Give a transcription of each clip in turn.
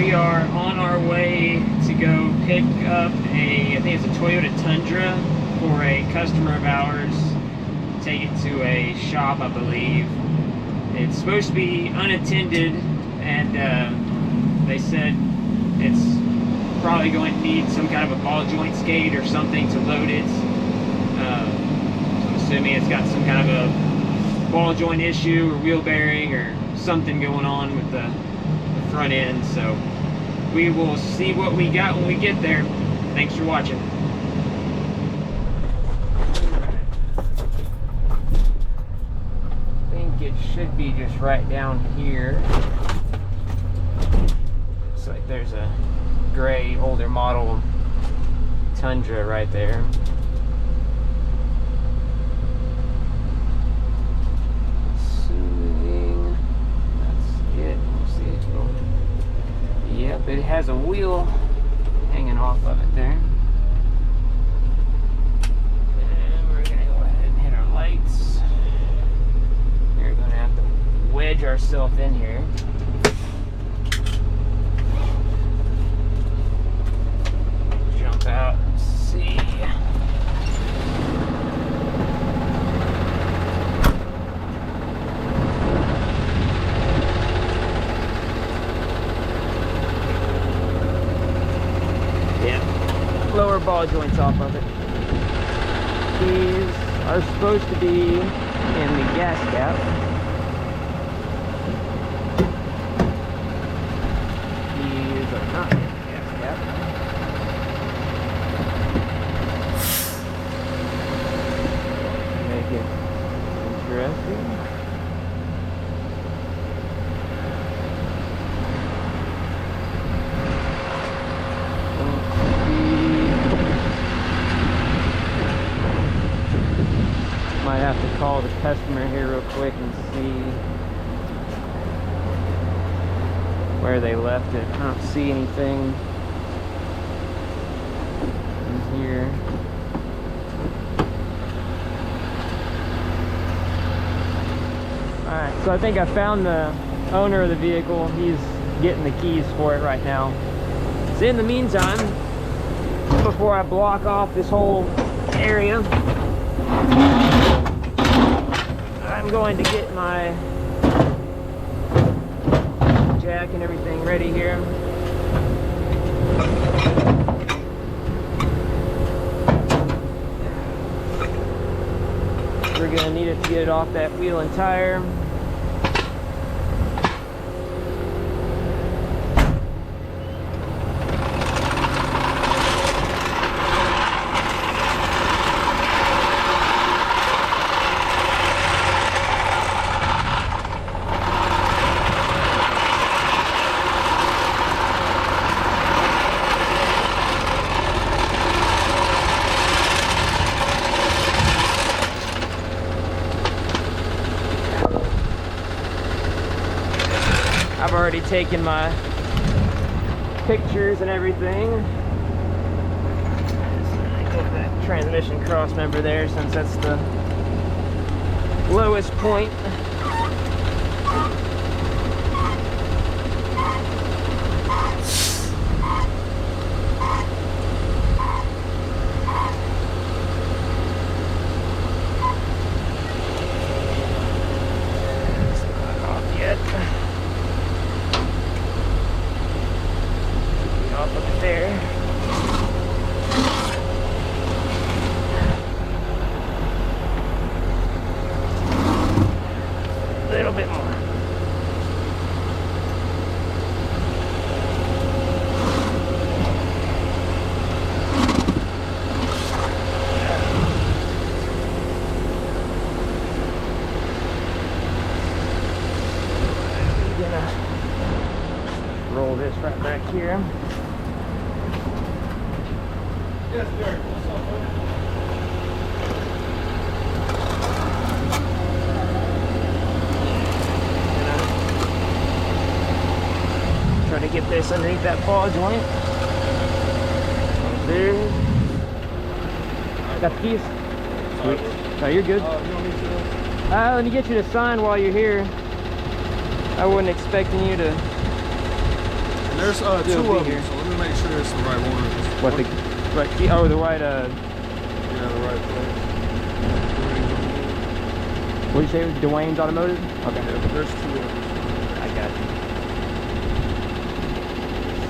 we are on our way to go pick up I think it's a Toyota Tundra for a customer of ours. Take it to a shop, I believe. It's supposed to be unattended, and they said it's probably going to need some kind of a ball joint skate or something to load it. So I'm assuming it's got some kind of a ball joint issue or wheel bearing or something going on with the front end. So we will see what we got when we get there. Thanks for watching. I think it should be just right down here. Looks like there's a gray older model Tundra right there. Assuming that's it. We'll see it go. Yep, it has a wheel hanging off of it there. And we're gonna go ahead and hit our lights. We're gonna have to wedge ourselves in here. Jump out and see. Lower ball joints off of it. These are supposed to be in the gas cap. These are not in the gas cap. Make it interesting. Might have to call the customer here real quick and see where they left it. I don't see anything in here. Alright, so I think I found the owner of the vehicle. He's getting the keys for it right now. So in the meantime, before I block off this whole area, I'm going to get my jack and everything ready here. We're going to need it to get it off that wheel and tire. I've already taken my pictures and everything. Get that transmission cross member there, since that's the lowest point. It's not off yet. Off of it there. A little bit more. I'm gonna roll this right back here. Yes, Derek. What's up, buddy? Try to get this underneath that ball joint. There. Got the keys? Sweet. No, you're good. You want me to? Let me get you to sign while you're here. I wasn't expecting you to there's two of them, so let me make sure it's the right one. What the right key? Oh, the right. Yeah, the right place. What did you say? It was Dwayne's Automotive? Okay. Yeah, but there's two of them. I got you.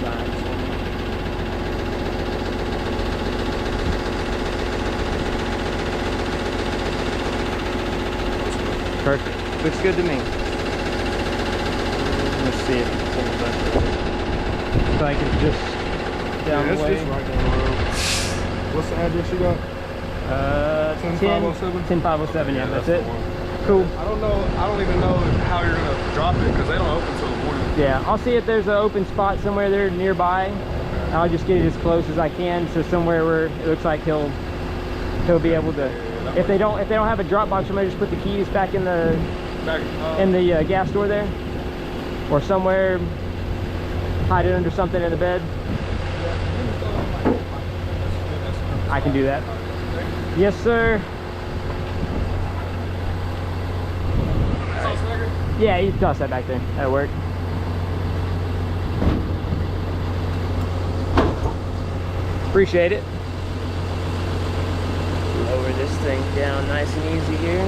Signs for me. Perfect. Looks good to me. Let's see if it pulls up. Looks like it's just down the way. Just right down the road. What's the address you got? 10507? 10507, yeah, that's it. The one. Cool. I don't even know how you're gonna drop it because they don't open until the morning. Yeah, I'll see if there's an open spot somewhere there nearby. I'll just get it as close as I can, so somewhere where it looks like he'll be able to. If they don't have a drop box, somebody just put the keys back in the gas door there, or somewhere, hide it under something in the bed. I can do that. Yes, sir. Yeah, you can toss that back there. That'll work. Appreciate it. Lower this thing down nice and easy here.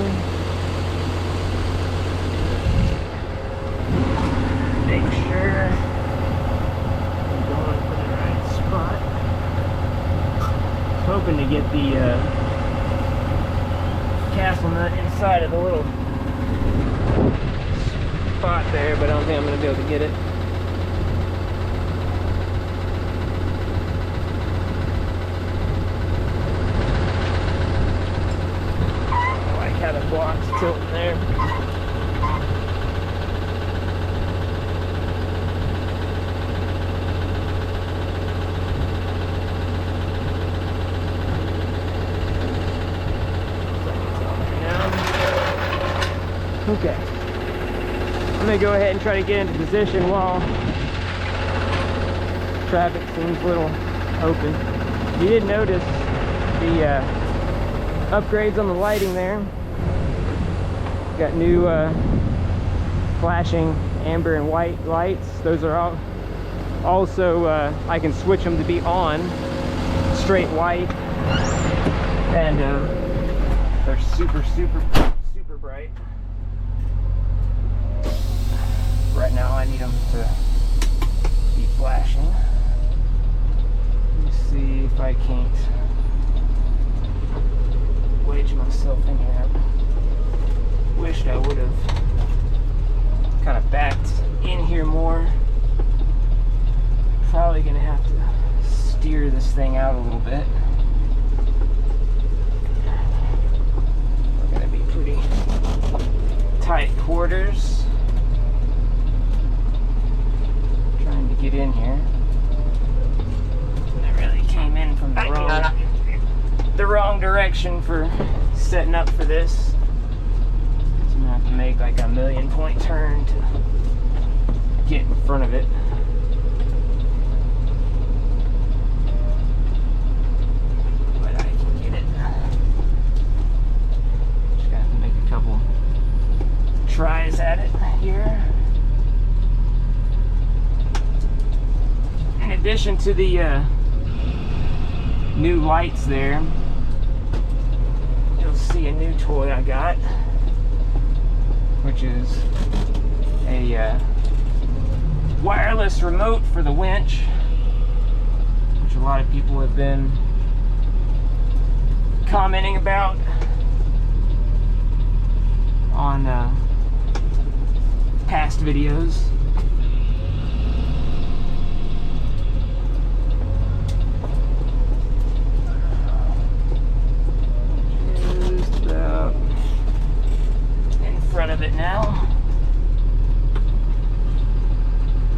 Make sure I'm going for the right spot. Hoping to get the castle nut inside of the little spot there, but I don't think I'm going to be able to get it. I like how the block's tilting there. Okay. I'm gonna go ahead and try to get into position while traffic seems a little open. You did notice the upgrades on the lighting there. Got new flashing amber and white lights. Those are all also I can switch them to be on straight white, and they're super bright. Right now I need them to be flashing. Let me see if I can't wedge myself in here. Wished I would have kind of backed in here more. Probably gonna have to steer this thing out a little bit. We're gonna be pretty tight quarters. Get in here. I really came in from the wrong direction for setting up for this. So I'm gonna have to make like a 1,000,000-point turn to get in front of it. But I can get it. Just gonna have to make a couple tries at it here. In addition to the new lights there, you'll see a new toy I got, which is a wireless remote for the winch, which a lot of people have been commenting about on past videos. Front of it now.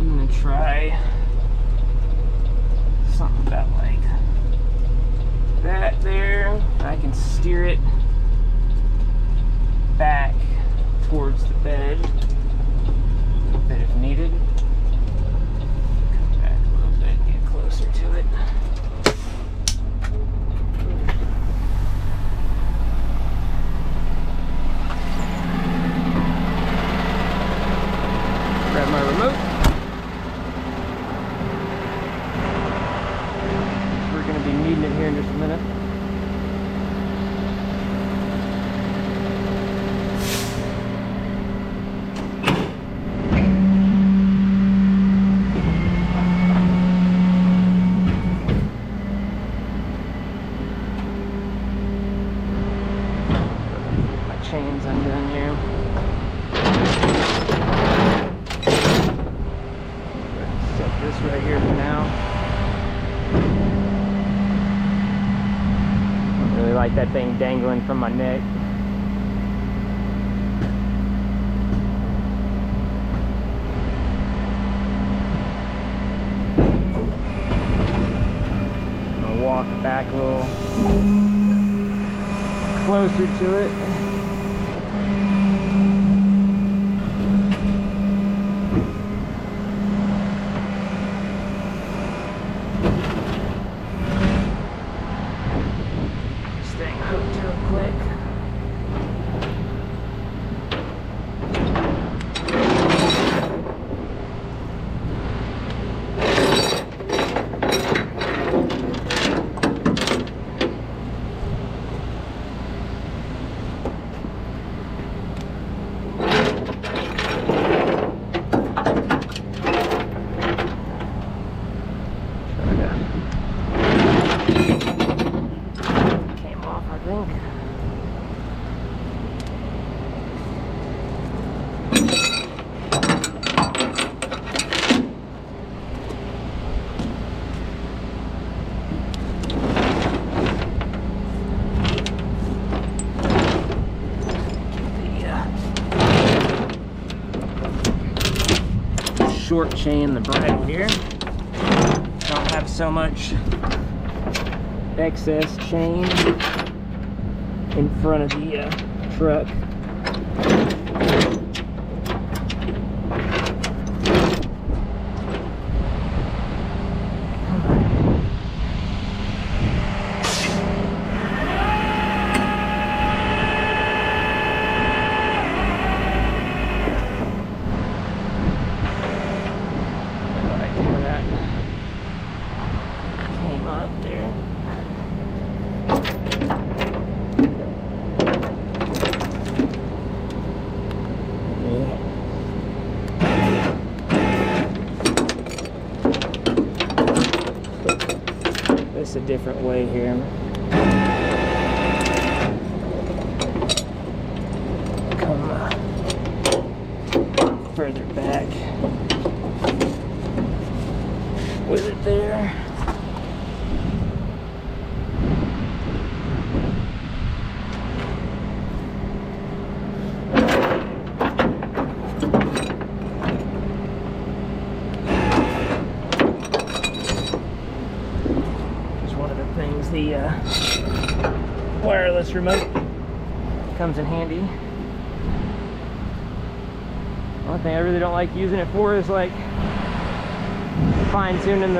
I'm gonna try something about like that there. I can steer it back towards the bed a little bit if needed. Come back a little bit, get closer to it. chains undone here. Set this right here for now. Don't really like that thing dangling from my neck. I'm gonna walk back a little closer to it. Staying hooked real quick. Came off, I think. Short chain the bridle here. Don't have so much excess chain in front of the truck. A different way here. Come further back with it there. The wireless remote comes in handy. One thing I really don't like using it for is like fine-tuning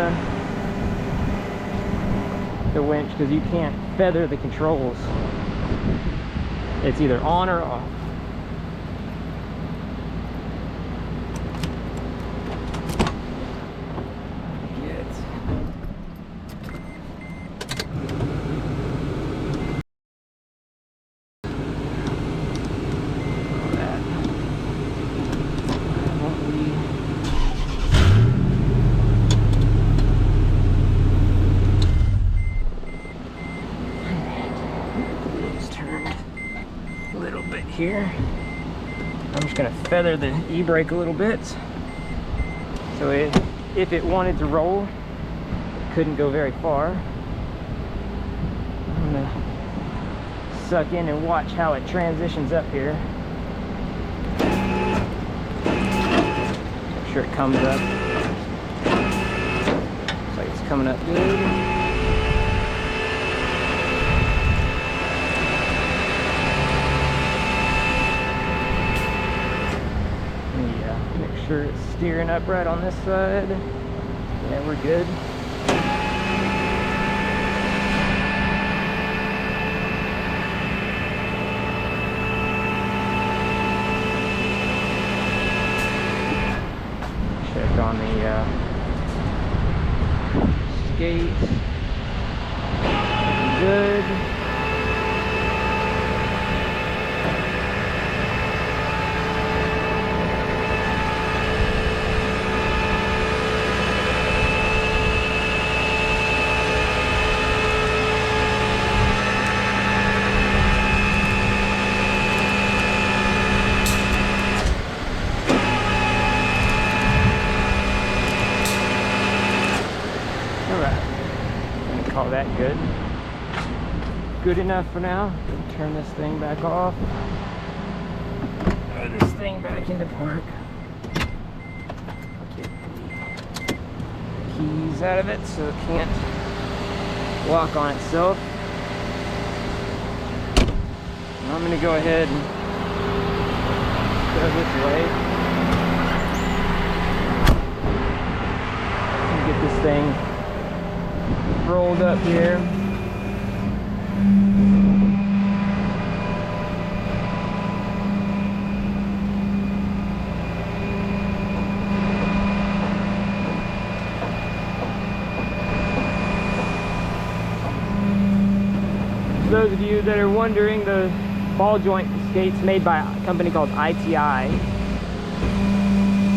the winch, because you can't feather the controls. It's either on or off. Here, I'm just going to feather the e-brake a little bit, so if it wanted to roll, it couldn't go very far. I'm going to suck in and watch how it transitions up here. Make sure it comes up. Looks like it's coming up good. Make sure it's steering upright on this side. Yeah, we're good. Check on the skates. Good. that good. Good enough for now. Turn this thing back off. Throw this thing back into park. Get the keys out of it so it can't lock on itself. And I'm going to go ahead and go this way. Get this thing rolled up here. For those of you that are wondering, the ball joint skates made by a company called ITI.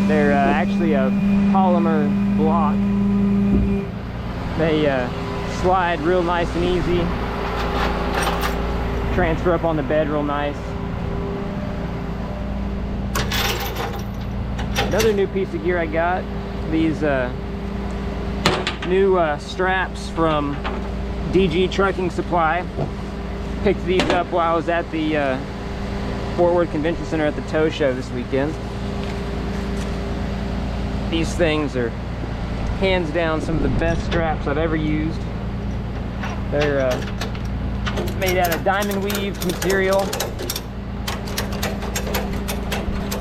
They're actually a polymer block. They slide real nice and easy, transfer up on the bed real nice. Another new piece of gear I got, these new straps from DG Trucking Supply. Picked these up while I was at the Fort Worth Convention Center at the tow show this weekend. These things are hands down some of the best straps I've ever used. They're made out of diamond weave material.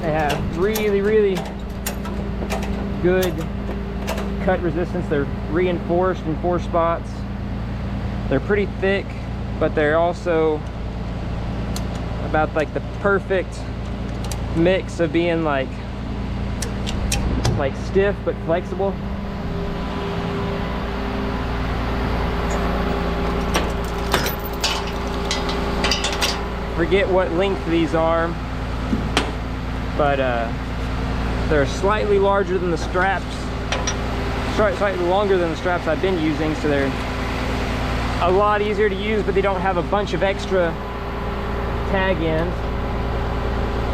They have really, really good cut resistance. They're reinforced in 4 spots. They're pretty thick, but they're also about like the perfect mix of being like stiff but flexible. Forget what length these are, but they're slightly larger than the straps, slightly longer than the straps I've been using, so they're a lot easier to use, but they don't have a bunch of extra tag ends.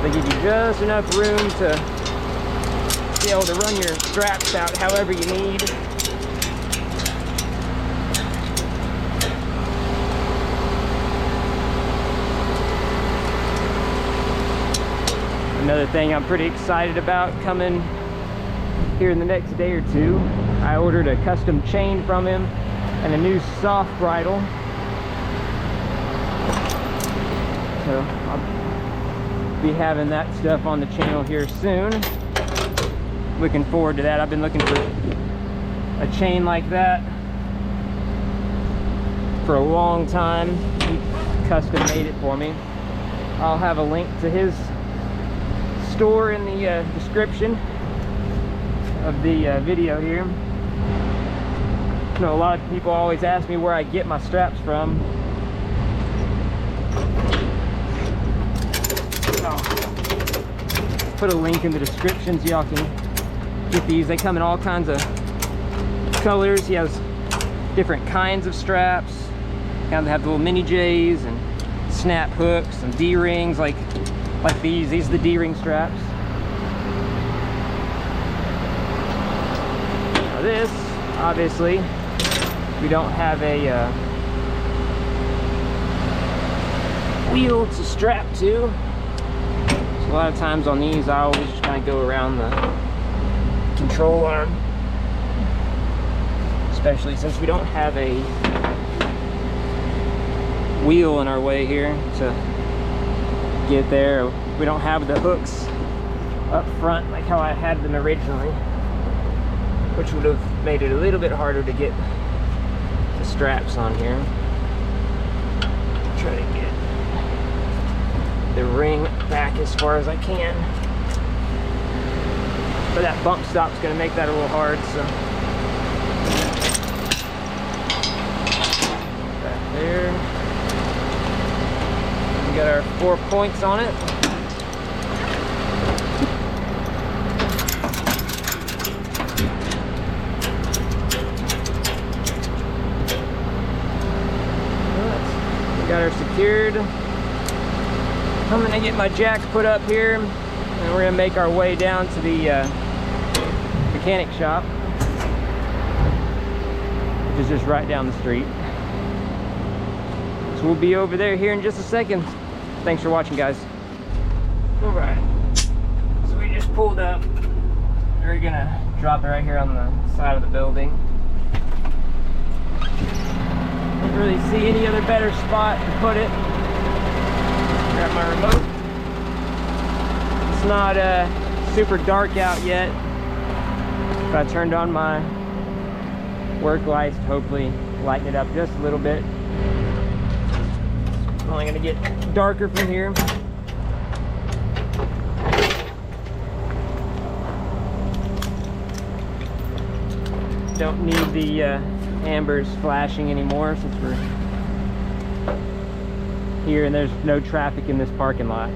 They give you just enough room to be able to run your straps out however you need. Another thing I'm pretty excited about coming here in the next day or two, I ordered a custom chain from him and a new soft bridle. So I'll be having that stuff on the channel here soon. Looking forward to that. I've been looking for a chain like that for a long time. He custom made it for me. I'll have a link to his store in the description of the video here. You know, a lot of people always ask me where I get my straps from. I'll put a link in the description so y'all can get these. They come in all kinds of colors. He has different kinds of straps. Kind of have the little mini J's and snap hooks and D-rings like these. These are the D-ring straps. Now this, obviously, we don't have a wheel to strap to. So a lot of times on these, I always just kind of go around the control arm. Especially since we don't have a wheel in our way here to get there. We don't have the hooks up front like how I had them originally, which would have made it a little bit harder to get the straps on here. Try to get the ring back as far as I can, but that bump stop's going to make that a little hard. So back there. We got our 4 points on it. We got her secured. I'm gonna get my jack put up here, and we're gonna make our way down to the mechanic shop, which is just right down the street. So we'll be over there here in just a second. Thanks for watching, guys. All right, so we just pulled up. We're gonna drop it right here on the side of the building. Don't really see any other better spot to put it. Grab my remote. It's not super dark out yet, but I turned on my work lights to hopefully lighten it up just a little bit. It's only gonna get darker from here. Don't need the ambers flashing anymore since we're here and there's no traffic in this parking lot.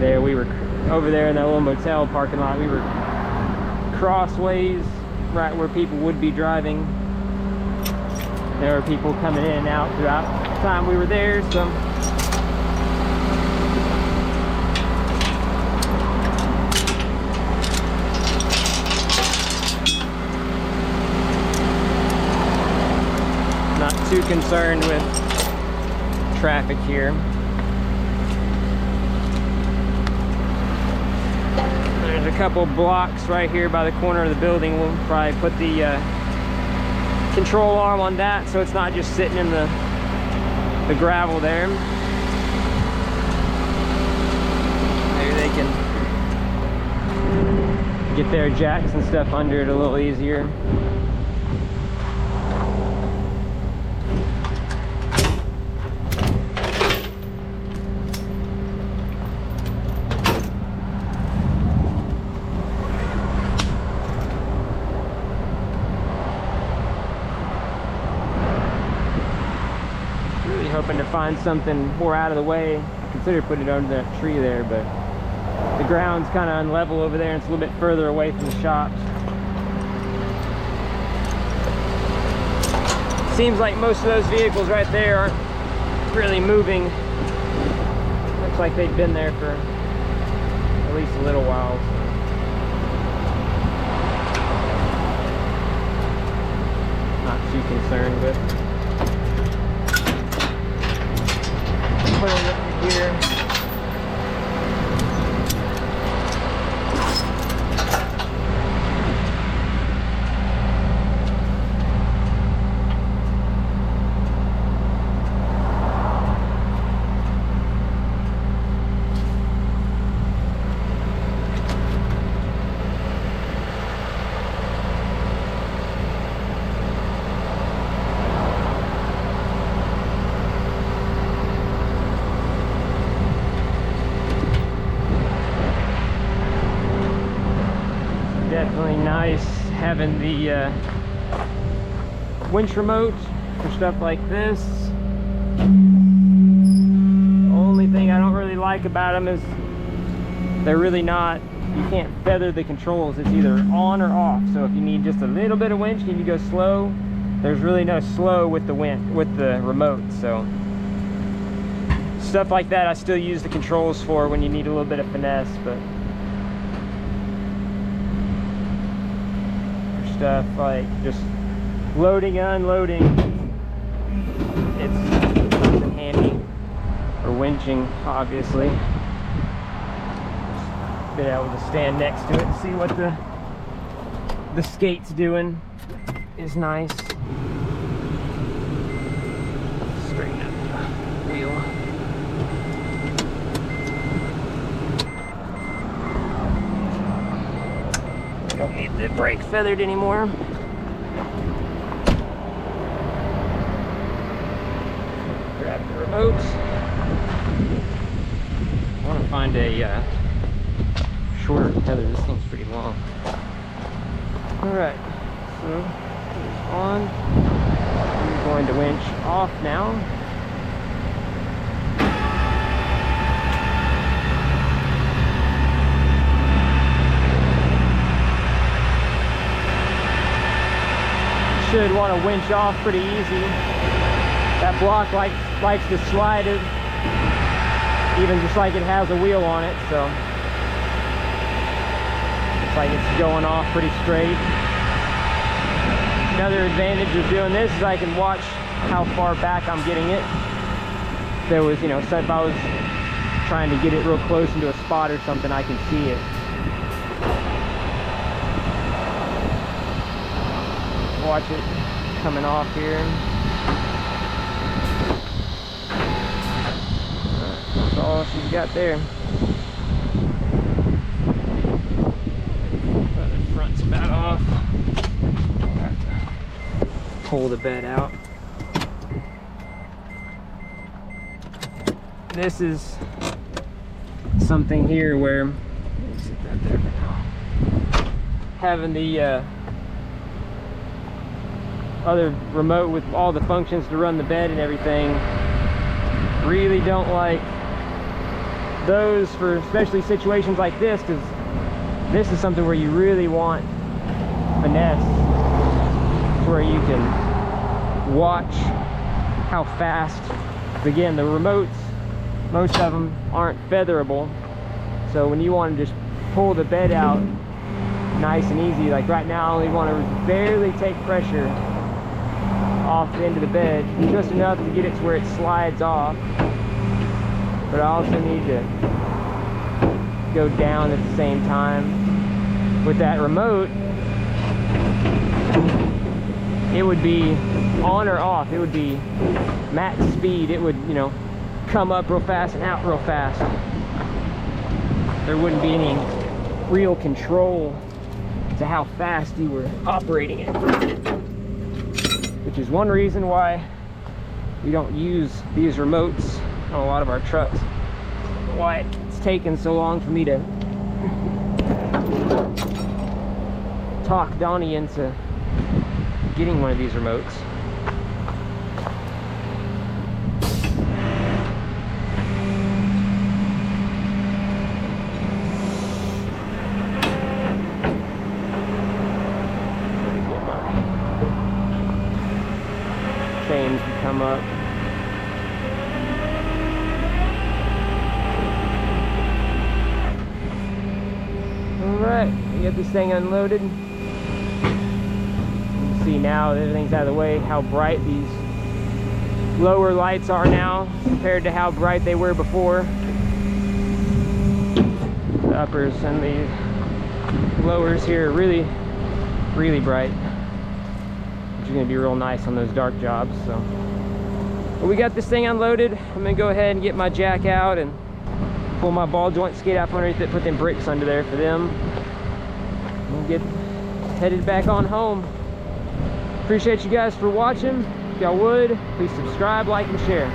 There we were over there in that little motel parking lot. We were crossways right where people would be driving. There were people coming in and out throughout the time we were there, so not too concerned with traffic here. There's a couple blocks right here by the corner of the building. We'll probably put the control arm on that so it's not just sitting in the gravel there. Maybe they can get their jacks and stuff under it a little easier. Hoping to find something more out of the way. I considered putting it under that tree there, but the ground's kind of unlevel over there and it's a little bit further away from the shops. Seems like most of those vehicles right there aren't really moving. Looks like they've been there for at least a little while. Not too concerned with. Put it over here. Definitely nice having the winch remote for stuff like this. Only thing I don't really like about them is they're really not, you can't feather the controls. It's either on or off. So if you need just a little bit of winch, you need to go slow. There's really no slow with the remote. So stuff like that I still use the controls for when you need a little bit of finesse, but stuff like just loading and unloading, it's something handy. Or winching, obviously. Just been able to stand next to it and see what the skate's doing is nice. Straighten up the wheel. Don't need the brake feathered anymore. Grab the remote. I want to find a shorter tether. This thing's pretty long. Alright, so it's on. I'm going to winch off now. Should want to winch off pretty easy. That block likes to slide it, even just like it has a wheel on it, so looks like it's going off pretty straight. Another advantage of doing this is I can watch how far back I'm getting it. There was, you know, so if I was trying to get it real close into a spot or something, I can see it. Watch it coming off here. That's all she's got there. The front's about off. Pull the bed out. This is something here where, let me sit that there for now. Having the other remote with all the functions to run the bed and everything, really don't like those for especially situations like this, because this is something where you really want finesse, where you can watch how fast. Again, the remotes, most of them aren't featherable, so when you want to just pull the bed out nice and easy, like right now I only want to barely take pressure off the end of the bed, just enough to get it to where it slides off, but I also need to go down at the same time. With that remote, it would be on or off, it would be max speed, it would, you know, come up real fast and out real fast. There wouldn't be any real control to how fast you were operating it, which is one reason why we don't use these remotes on a lot of our trucks. Why it's taken so long for me to talk Donnie into getting one of these remotes. Chains can come up. Alright, we got this thing unloaded. You can see now that everything's out of the way how bright these lower lights are now compared to how bright they were before. The uppers and the lowers here are really, really bright, which is going to be real nice on those dark jobs. So, but we got this thing unloaded. I'm going to go ahead and get my jack out and pull my ball joint skate out from underneath it, put them bricks under there for them, and get headed back on home. Appreciate you guys for watching. If y'all would, please subscribe, like, and share.